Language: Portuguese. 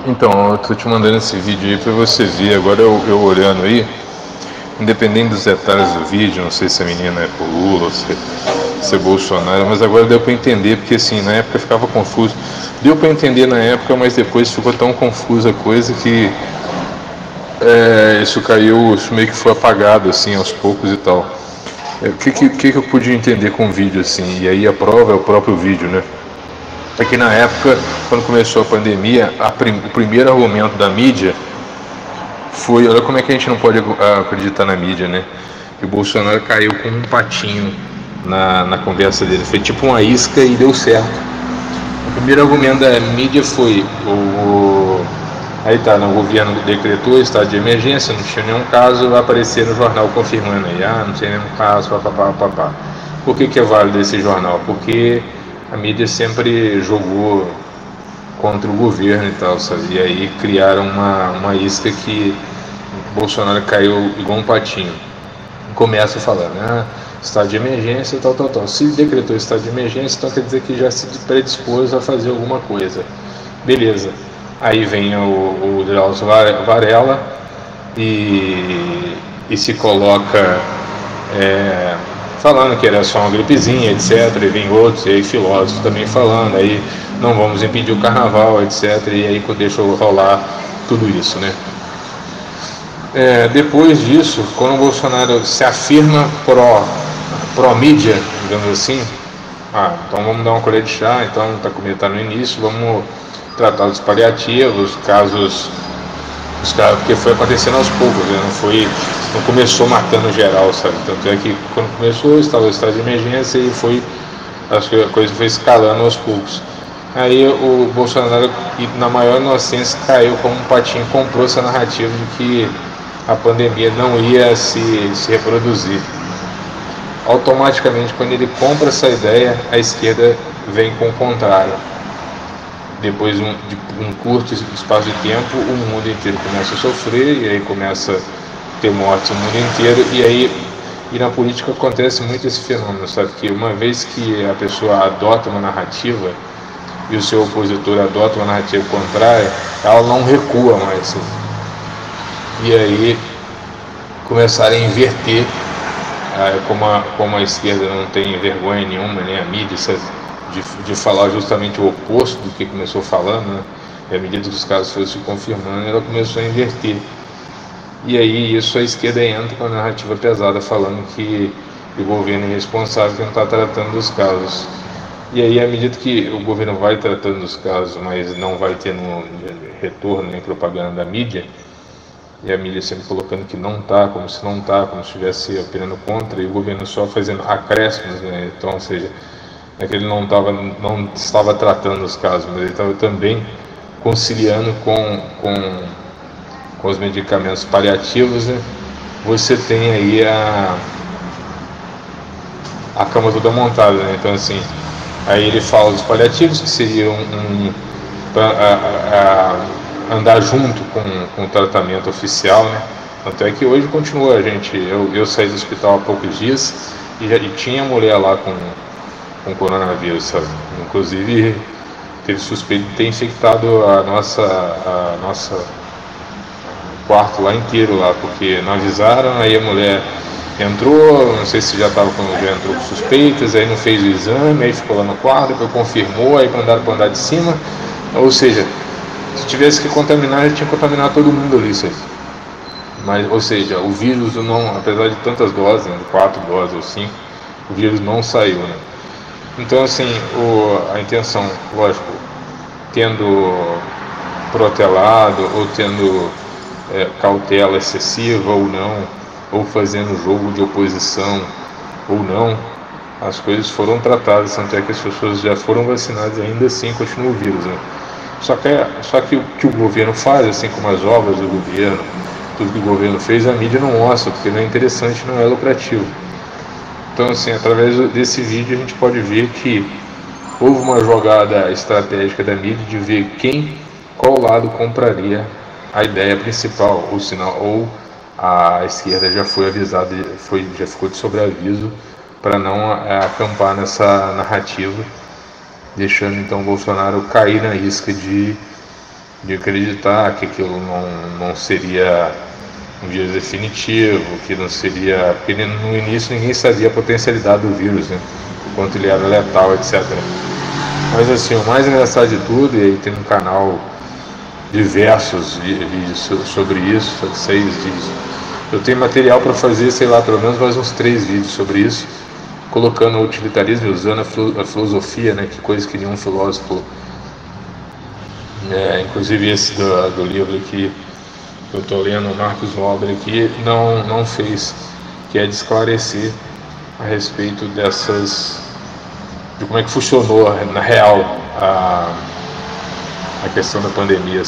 Então, eu tô te mandando esse vídeo aí pra você ver. Agora eu olhando aí, independente dos detalhes do vídeo, não sei se a menina é pro Lula ou se é Bolsonaro, mas agora deu pra entender, porque assim, na época ficava confuso. Deu pra entender na época, mas depois ficou tão confusa a coisa que isso caiu, isso meio que foi apagado assim aos poucos e tal. O que eu pude entender com o vídeo assim, e aí a prova é o próprio vídeo, né? É que na época, quando começou a pandemia, o primeiro argumento da mídia foi, olha como é que a gente não pode acreditar na mídia, né? Que o Bolsonaro caiu com um patinho na conversa dele, foi tipo uma isca e deu certo. O primeiro argumento da mídia foi aí tá, o governo decretou estado de emergência, não tinha nenhum caso, vai aparecer no jornal confirmando aí, não tinha nenhum caso, papapá. Por que é válido esse jornal? Porque a mídia sempre jogou contra o governo e tal, sabe? E aí criaram uma isca que Bolsonaro caiu igual um patinho. Começa falando, estado de emergência, tal. Se decretou estado de emergência, então quer dizer que já se predispôs a fazer alguma coisa. Beleza. Aí vem o Drauzio Varela e se coloca falando que era só uma gripezinha, etc. E vem outros, e aí filósofos também falando, aí não vamos impedir o carnaval, etc. E aí deixa rolar tudo isso, né? Depois disso, quando o Bolsonaro se afirma pró-mídia, digamos assim, então vamos dar uma colher de chá, então está comentando no início, vamos tratar dos paliativos, casos, porque foi acontecendo aos poucos, né? Não começou matando geral, sabe? Tanto é que quando começou estava o estado de emergência e acho que a coisa foi escalando aos poucos. Aí o Bolsonaro, na maior inocência, caiu como um patinho, comprou essa narrativa de que a pandemia não ia se reproduzir. Automaticamente, quando ele compra essa ideia, a esquerda vem com o contrário. Depois de um curto espaço de tempo, o mundo inteiro começa a sofrer, e aí começa a ter mortes no mundo inteiro, e na política acontece muito esse fenômeno, sabe? Que uma vez que a pessoa adota uma narrativa e o seu opositor adota uma narrativa contrária, ela não recua mais, assim. E aí começarem a inverter, como a esquerda não tem vergonha nenhuma, nem a mídia, de falar justamente o oposto do que começou falando, né? E à medida que os casos foram se confirmando, ela começou a inverter. E aí isso a esquerda entra com a narrativa pesada, falando que o governo é irresponsável, que não está tratando dos casos. E aí, à medida que o governo vai tratando dos casos, mas não vai tendo retorno nem propaganda da mídia, e a mídia sempre colocando que não está, como se estivesse opinando contra, e o governo só fazendo acréscimos, né? Então, ou seja, é que ele não estava tratando os casos, mas ele estava também conciliando com os medicamentos paliativos, né? Você tem aí a cama toda montada, né? Então, assim, aí ele fala dos paliativos, que seriam andar junto com o tratamento oficial, né? Tanto é que hoje continua eu saí do hospital há poucos dias e tinha mulher lá com coronavírus, sabe? Inclusive teve suspeito de ter infectado a nossa quarto lá inteiro lá, porque não avisaram, aí a mulher entrou, não sei se já entrou com suspeitas, aí não fez o exame, aí ficou lá no quarto, depois confirmou, aí mandaram para andar de cima, ou seja, se tivesse que contaminar, já tinha contaminado todo mundo ali, isso aí. Mas, ou seja, o vírus não, apesar de tantas doses, né, 4 doses ou 5, o vírus não saiu, né? Então, assim, a intenção, lógico, tendo protelado ou tendo cautela excessiva ou não, ou fazendo jogo de oposição ou não, as coisas foram tratadas, tanto é que as pessoas já foram vacinadas e ainda assim continua o vírus, né? Só que o que o governo faz, assim como as obras do governo, tudo que o governo fez, a mídia não mostra, porque não é interessante, não é lucrativo. Então, assim, através desse vídeo a gente pode ver que houve uma jogada estratégica da mídia de ver qual lado compraria a ideia principal, ou a esquerda já foi avisada, já ficou de sobreaviso para não acampar nessa narrativa, deixando então o Bolsonaro cair na isca de de acreditar que aquilo não seria um vírus definitivo, que não seria... Porque no início ninguém sabia a potencialidade do vírus, né? O quanto ele era letal, etc. Mas assim, o mais engraçado de tudo, e aí tem um canal diversos vídeos sobre isso, 6 vídeos. Eu tenho material para fazer, sei lá, pelo menos mais uns 3 vídeos sobre isso, colocando o utilitarismo e usando a filosofia, né? Que coisa que nenhum filósofo, inclusive esse do livro aqui, que eu estou lendo, o Marcos Nobre aqui, não fez, que é de esclarecer a respeito de como é que funcionou na real a questão da pandemia,